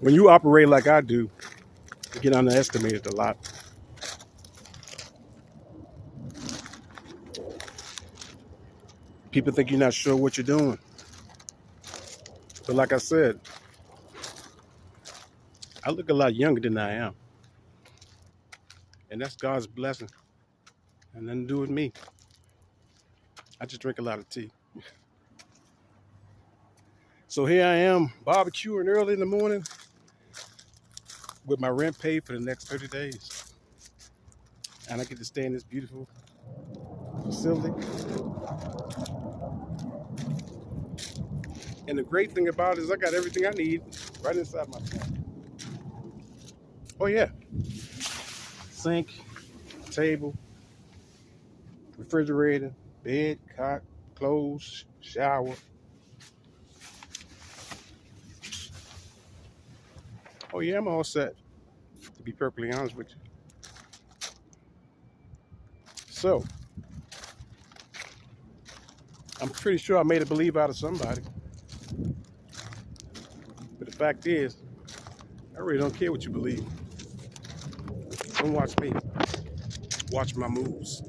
When you operate like I do, you get underestimated a lot. People think you're not sure what you're doing. But like I said, I look a lot younger than I am. And that's God's blessing. And nothing to do with me. I just drink a lot of tea. So here I am barbecuing early in the morning with my rent paid for the next 30 days. And I get to stay in this beautiful facility. And the great thing about it is I got everything I need right inside my tent. Oh yeah. Sink, table, refrigerator, bed, cot, clothes, shower. Oh yeah, I'm all set, to be perfectly honest with you. So, I'm pretty sure I made a believe out of somebody. But the fact is, I really don't care what you believe. Don't watch me. Watch my moves.